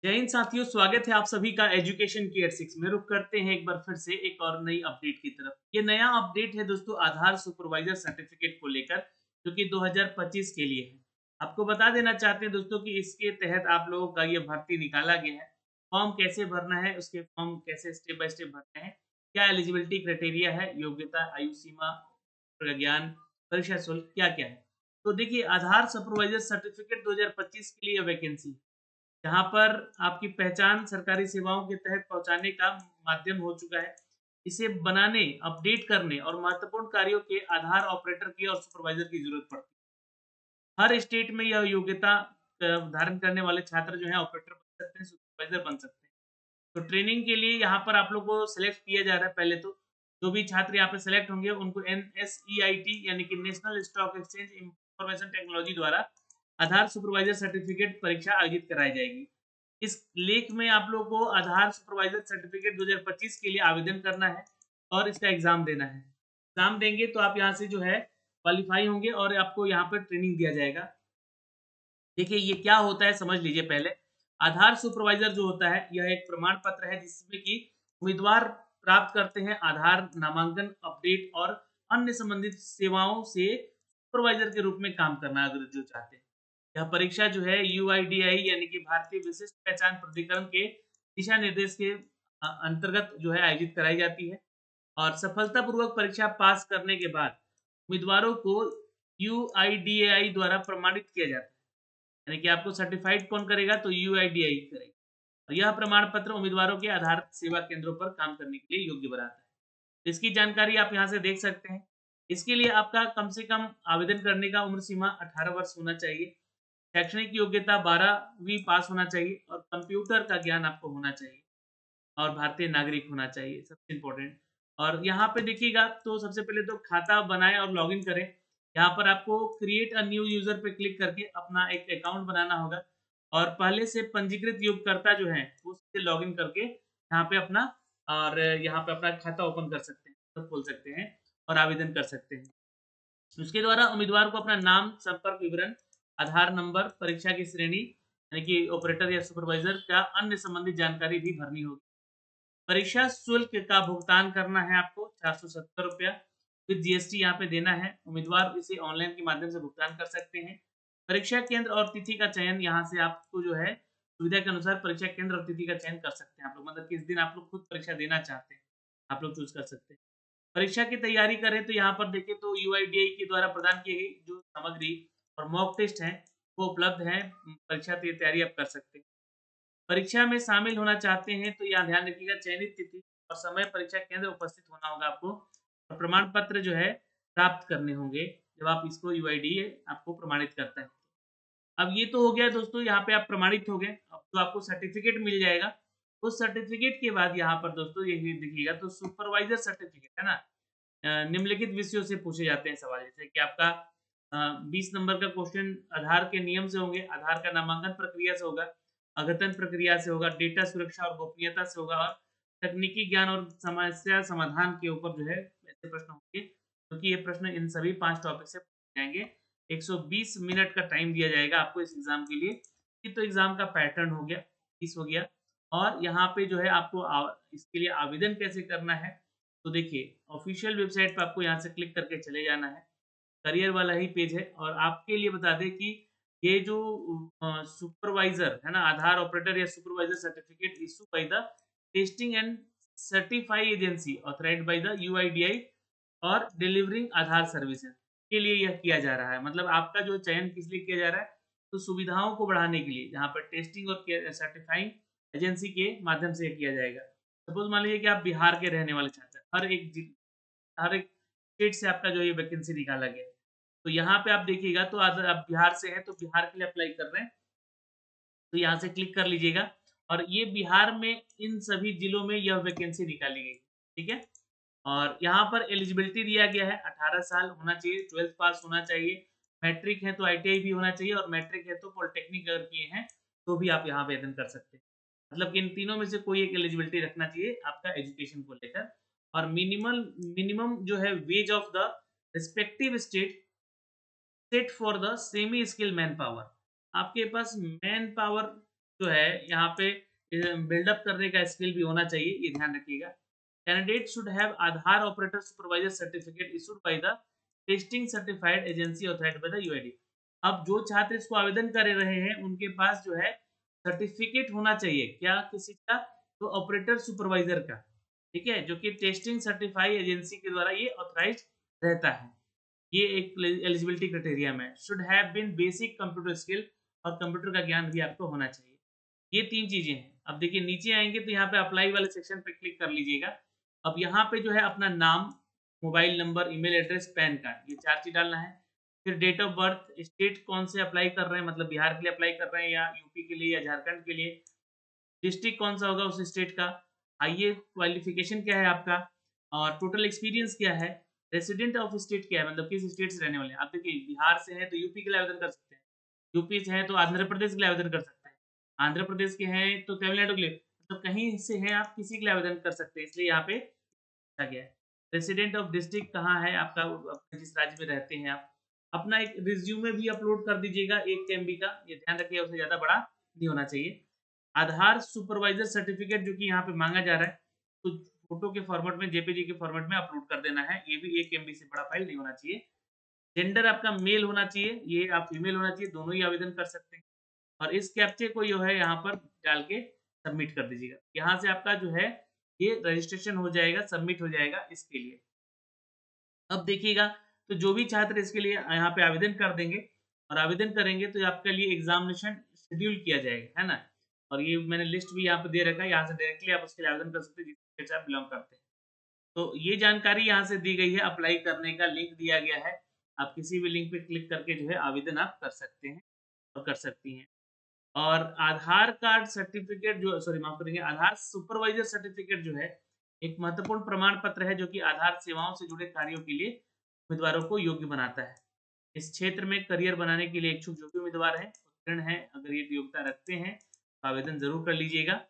जय हिंद साथियों, स्वागत है आप सभी का एजुकेशन केयर 6 में। रुक करते हैं एक बार फिर से एक और नई अपडेट की तरफ। ये नया अपडेट है दोस्तों आधार सुपरवाइजर सर्टिफिकेट को लेकर, जो कि 2025 के लिए है। आपको बता देना चाहते हैं दोस्तों कि इसके तहत आप लोगों का ये भर्ती निकाला गया है। फॉर्म कैसे भरना है, उसके फॉर्म कैसे स्टेप बाय स्टेप भरने हैं, क्या एलिजिबिलिटी क्राइटेरिया है, योग्यता, आयु सीमा, प्रज्ञान, परीक्षा शुल्क क्या-क्या है। तो देखिए, आधार सुपरवाइजर सर्टिफिकेट 2025 के लिए वैकेंसी, जहाँ पर आपकी पहचान सरकारी सेवाओं के तहत पहुँचाने का माध्यम हो चुका है। इसे बनाने, अपडेट करने और महत्वपूर्ण कार्यों के आधार ऑपरेटर की और सुपरवाइज़र की ज़रूरत पड़ती है। हर स्टेट में यह योग्यता धारण करने वाले छात्र जो हैं ऑपरेटर बन सकते हैं, सुपरवाइज़र बन सकते हैं। तो ट्रेनिंग के लिए यहाँ पर आप लोग को सेलेक्ट किया जा रहा है पहले तो। जो भी छात्र यहाँ पे सेलेक्ट होंगे उनको NSEIT यानी कि national stock exchange information technology द्वारा आधार सुपरवाइज़र सर्टिफिकेट परीक्षा आयोजित कराई जाएगी। इस लेख में आप लोगों को आधार सुपरवाइज़र सर्टिफिकेट 2025 के लिए आवेदन करना है और इसका एग्ज़ाम देना है। एग्ज़ाम देंगे तो आप यहाँ से जो है क्वालीफाई होंगे और आपको यहाँ पर ट्रेनिंग दिया जाएगा। देखिए, ये क्या होता है समझ लीजिए पहले। आधार सुपरवाइज़र जो होता है, यह एक प्रमाण पत्र है जिसमें कि उम्मीदवार प्राप्त करते हैं आधार नामांकन, अपडेट और अन्य संबंधित सेवाओं से सुपरवाइज़र के रूप में काम करना अगर जो चाहते हैं। यह परीक्षा जो है UIDAI यानी कि भारतीय विशिष्ट पहचान प्राधिकरण के दिशा निर्देश के अंतर्गत जो है आयोजित कराई जाती है और सफलतापूर्वक परीक्षा पास करने के बाद उम्मीदवारों को UIDAI द्वारा प्रमाणित किया जाता है। यानी कि आपको सर्टिफाइड कौन करेगा, तो यूआईडीआई करेगा। और यह प्रमाण पत्र उम्मीदवारों के आधार सेवा केंद्रों पर काम करने के लिए योग्य बनाता है। इसकी जानकारी आप यहाँ से देख सकते हैं। इसके लिए आपका कम से कम आवेदन करने का उम्र सीमा 18 वर्ष होना चाहिए। शैक्षणिक योग्यता 12वीं पास होना चाहिए और कंप्यूटर का ज्ञान आपको होना चाहिए और भारतीय नागरिक होना चाहिए, सबसे इम्पोर्टेंट। और यहाँ पे देखिएगा तो सबसे पहले तो खाता बनाएँ और लॉगिन करें। यहाँ पर आपको क्रिएट अ न्यू यूज़र पे क्लिक करके अपना एक अकाउंट बनाना होगा और पहले से पंजीकृत उपयोगकर्ता जो हैं, वो उससे लॉगिन करके यहाँ पे अपना और यहाँ पे अपना खाता ओपन कर सकते हैं, तो खोल सकते हैं और आवेदन कर सकते हैं। उसके द्वारा उम्मीदवार को अपना नाम, संपर्क विवरण, आधार नंबर, परीक्षा की श्रेणी यानी कि ऑपरेटर या सुपरवाइज़र का अन्य संबंधित जानकारी भी भरनी होगी। परीक्षा शुल्क का भुगतान करना है आपको ₹470 विद जीएसटी यहाँ पे देना है। उम्मीदवार इसे ऑनलाइन के माध्यम से भुगतान कर सकते हैं। परीक्षा केंद्र और तिथि का चयन यहाँ से आपको जो है सुविधा के अनुसार परीक्षा केंद्र और तिथि का चयन कर सकते हैं आप लोग। मतलब किस दिन आप लोग खुद परीक्षा देना चाहते हैं, आप लोग चूज़ कर सकते हैं। परीक्षा की तैयारी करें तो यहाँ पर देखें तो यूआईडीआई के द्वारा प्रदान की गई जो सामग्री और मॉक टेस्ट हैं, वो उपलब्ध हैं। परीक्षा की तैयारी आप कर सकते हैं। परीक्षा में शामिल होना चाहते हैं तो यहाँ ध्यान रखिएगा चयनित तिथि और समय परीक्षा केंद्र उपस्थित होना होगा आपको और प्रमाण पत्र जो है प्राप्त करने होंगे जब आप इसको यूआईडीए आपको प्रमाणित करता है। अब ये तो हो गया दोस्तों, यहाँ पे आप प्रमाणित हो गए। अब तो आपको सर्टिफिकेट मिल जाएगा। उस सर्टिफिकेट के बाद यहाँ पर दोस्तों ये देखिएगा तो सुपरवाइजर सर्टिफिकेट है ना। निम्नलिखित विषयों से पूछे जाते हैं सवाल, जैसे कि आपका 20 नंबर का क्वेश्चन आधार के नियम से होंगे, आधार का नामांकन प्रक्रिया से होगा, अद्यतन प्रक्रिया से होगा, डेटा सुरक्षा और गोपनीयता से होगा और तकनीकी ज्ञान और समस्या समाधान के ऊपर जो है ऐसे प्रश्न होंगे, क्योंकि ये प्रश्न इन सभी 5 टॉपिक से पूछे जाएँगे। 120 मिनट का टाइम दिया जाएगा आपको इस एग्ज़ाम के लिए। ये तो एग्ज़ाम का पैटर्न हो गया, फीस हो गया और यहाँ पे जो है आपको इसके लिए आवेदन कैसे करना है, तो देखिए ऑफ़िशियल वेबसाइट पे आपको यहाँ से क्लिक करके चले जाना है। करियर वाला ही पेज है और आपके लिए बता दें कि ये जो सुपरवाइज़र है ना, आधार ऑपरेटर या supervisor certificate issue by the testing and certify agency authorised by the UIDAI और डिलीवरिंग आधार सर्विसेज के लिए यह किया जा रहा है। मतलब आपका जो चयन किस लिए किया जा रहा है, तो सुविधाओं को बढ़ाने के लिए, जहाँ पर टेस्टिंग और सर्टिफाइंग एजेंसी के माध्यम से ये किया जाएगा। सपोज़ मान लीजिए कि आप बिहार के रहने वाले छात्र हैं, हर एक स्टेट से आपका जो ये वैकेंसी निकाला गया है। तो यहाँ पे आप देखिएगा तो अगर आप बिहार से हैं, तो बिहार के लिए अप्लाई कर रहे हैं, तो यहाँ से क्लिक कर लीजिएगा और ये बिहार में इन सभी जिलों में यह वैकेंसी निकाली गई, ठीक है? और यहाँ पर एलिजिबिलिटी दिया गया है 18 साल होना चाहिए, 12th पास होना चाहिए, मैट्रिक है तो आईटीआई भी होना चाहिए और मैट्रिक है तो पॉलिटेक्निक अगर किए हैं, तो भी आप यहाँ आवेदन कर सकते हैं। मतलब कि इन तीनों में से कोई एक एलिजिबिलिटी रखना चाहिए आपका एजुकेशन को लेकर और मिनिमम जो है ways of the respective state set for the semi skill man power. आपके पास मैन पावर जो है यहाँ पे बिल्डअप करने का स्किल भी होना चाहिए, ये ध्यान रखिएगा। Candidate should have Aadhaar operator supervisor certificate issued by the testing certified agency authorised by the UID. अब जो छात्र इसको आवेदन कर रहे हैं उनके पास जो है सर्टिफिकेट होना चाहिए, क्या किसी का, तो ऑपरेटर सुपरवाइजर का, ठीक है, जो कि टेस्टिंग सर्टिफाई एजेंसी के द्वारा ये ऑथराइज रहता है। ये एक एलिजिबिलिटी क्राइटेरिया में should have been basic computer skill, और कंप्यूटर का ज्ञान भी आपको होना चाहिए। ये 3 चीज़ें हैं। अब देखिए नीचे आएँगे तो यहाँ पे अप्लाई वाले सेक्शन पे क्लिक कर लीजिएगा। अब यहाँ पे जो है अपना नाम, mobile number, email address, pan card, ये 4 चीज़ डालना है। फिर डेट ऑफ बर्थ, स्टेट कौन से अप्लाई कर रहे हैं, मतलब बिहार के लिए अप्लाई कर रहे हैं या यूपी के लिए या झारखंड के लिए, डिस्ट्रिक्ट कौन सा होगा उस स्टेट का, हाईएस्ट क्वालिफिकेशन क्या है आपका, और टोटल एक्सपीरियंस क्या है, रेसिडेंट ऑफ स्टेट क्या है, मतलब किस स्टेट से रहने वाले हैं। आप देखिए बिहार से हैं तो यूपी के लिए आवेदन कर सकते हैं, यूपी से हैं तो आंध्र प्रदेश के लिए आवेदन कर सकते हैं, आंध्र प्रदेश के हैं तो तमिलनाडु के लिए, मतलब कहीं से हैं आप किसी के लिए आवेदन कर सकते हैं, इसलिए यहाँ पे लिखा गया है। रेसिडेंट ऑफ डिस्ट्रिक्ट कहाँ है आपका, अपने जिस राज्य में रहते हैं आप। अपना एक रिज्यूमे भी अपलोड कर दीजिएगा 1 एमबी का, ये ध्यान रखिएगा, उससे ज़्यादा बड़ा नहीं होना चाहिए। आधार सुपरवाइज़र सर्टिफ़िकेट जो कि यहाँ पे माँगा जा रहा है, तो फ़ोटो के फ़ॉर्मेट में, जेपीजी के फ़ॉर्मेट में अपलोड कर देना है। ये भी 1 एमबी से बड़ा फ़ाइल नहीं होना चाहिए। जेंडर आपका मेल होना चाहिए, ये आप फीमेल होना चाहिए, दोनों ही आवेदन कर सकते हैं। और इस कैप्चे को जो है यहाँ पर डाल के सबमिट कर दीजिएगा। यहाँ से आपका जो है ये रजिस्ट्रेशन हो जाएगा, सबमिट हो जाएगा इसके लिए। अब देखिएगा, तो जो भी छात्र इसके लिए यहाँ पे आवेदन कर देंगे और आवेदन करेंगे तो आपके लिए एग्ज़ामिनेशन शेड्यूल किया जाएगा, है ना? और ये मैंने लिस्ट भी यहाँ पे दे रखा है, यहाँ से डायरेक्टली आप उसके लिए आवेदन कर सकते हैं जिस स्टेट से आप बिलॉन्ग करते हैं। तो ये जानकारी यहाँ से दी गई है, अप्लाई करने का लिंक दिया गया है। आप किसी भी लिंक पे क्लिक करके जो है आवेदन आप कर सकते हैं और कर सकती हैं। और आधार कार्ड सर्टिफ़िकेट जो, सॉरी माफ़ करेंगे, आधार सुपरवाइज़र सर्टिफ़िकेट जो है, एक महत्वपूर्ण प्रमाण पत्र है जो कि आधार सेवाओं से जुड़े कार्यों के लिए उम्मीदवारों को योग्य बनाता है। इस क्षेत्र में करियर बनाने के लिए इच्छुक जो भी उम्मीदवार हैं, उत्तीर्ण हैं, अगर ये योग्यता रखते हैं, तो आवेदन ज़रूर कर लीजिएगा।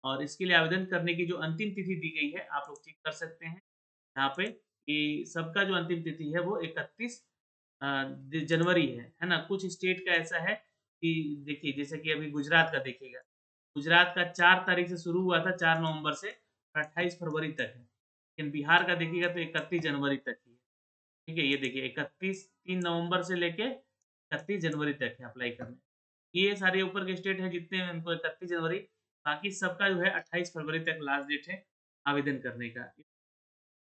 और इसके लिए आवेदन करने की जो अंतिम तिथि दी गई है, आप लोग चेक कर सकते हैं यहाँ पे कि सबका जो अंतिम तिथि है वो 31 जनवरी है ना? कुछ स्टेट का ऐसा है कि देखिए जैसे कि अभी गुजरात का देखिएगा, गुजरात का 4 तारीख से शुरू हुआ था, 4 नवंबर से, और 28 फरवरी तक है। लेकिन बिहार का देखिएगा तो 31 जनवरी तक ही है। ठीक है, ये देखिए 31 3 नवंबर से लेके 31 जनवरी तक है अप्लाई करने। ये सारे ऊपर के स्टेट हैं जितने हैं उनको 31 जनवरी, बाकी सबका जो है 28 फरवरी तक लास्ट डेट है आवेदन करने का।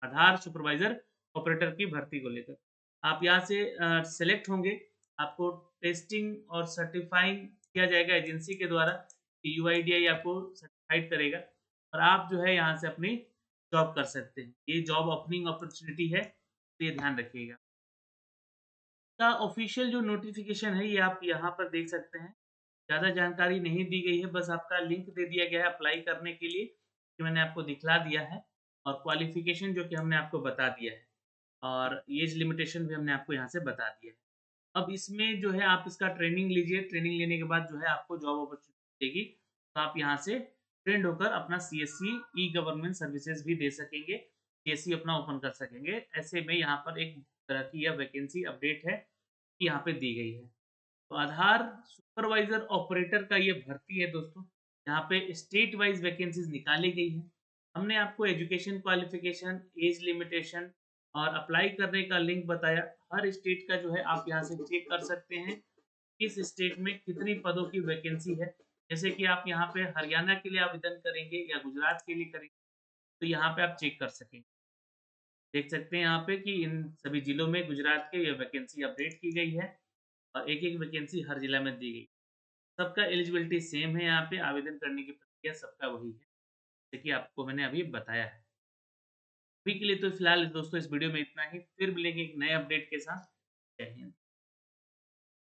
आधार सुपरवाइज़र ऑपरेटर की भर्ती को लेकर। आप यहाँ से सेलेक्ट होंगे, आपको टेस्टिंग और सर्टिफ़ाइंग किया जाएगा एजेंसी के द्वारा, कि यूआईडीआई आपको सर्टिफ़ाइड करेगा और आप जो है यहाँ से अपनी जॉब कर सकते हैं। ये जॉब ओपनिंग अपॉर्च्युनिटी है, तो ये ध्यान रखिएगा। का ऑफ़िशियल जो नोटिफ़िकेशन है ये आप यहाँ पर देख सकते हैं। ज़्यादा जानकारी नहीं दी गई है, बस आपका लिंक दे दिया गया है अप्लाई करने के लिए, कि मैंने आपको दिखला दिया है, और क्वालिफ़िकेशन जो कि हमने आपको बता दिया है, और ऐज लिमिटेशन भी हमने आपको यहाँ से बता दिया है। अब इसमें जो है आप इसका ट्रेनिंग लीजिए, ट्रेनिंग लेने के बाद जो है आपको जॉब अपॉर्च्युनिटी देगी, तो आप यहाँ से ट्रेंड होकर अपना सीएससी ई गवर्नमेंट सर्विसेज़ भी दे सकेंगे, सीएससी अपना ओपन कर सकेंगे। ऐसे में यहाँ पर एक तरह की यह वैकेंसी अपडेट है, यहाँ पे दी गई है। तो आधार सुपरवाइज़र ऑपरेटर का ये भर्ती है दोस्तों, यहाँ पे स्टेट वाइज़ वैकेंसीज़ निकाली गई हैं। हमने आपको एजुकेशन क्वालिफ़िकेशन, ऐज लिमिटेशन और अप्लाई करने का लिंक बताया। हर स्टेट का जो है आप यहाँ से चेक कर सकते हैं, किस स्टेट में कितनी पदों की वैकेंसी है। जैसे कि आप यहाँ पे हरियाणा के लिए आवेदन करेंगे या गुजरात के लिए करेंगे, तो यहाँ पे आप चेक कर सकेंगे। देख सकते हैं यहाँ पे कि इन सभी जिलों में गुजरात के ये वैकेंसी अपडेट की गई है, और एक-एक वैकेंसी हर जिला में दी गई। सबका एलिजिबिलिटी सेम है यहाँ पे, आवेदन करने की प्रक्रिया सबका वही है, जैसे कि आपको मैंने अभी बताया है। अभी के लिए तो फिलहाल दोस्तों इस वीडियो में इतना ही, फिर मिलेंगे एक नए अपडेट के साथ। जय हिंद।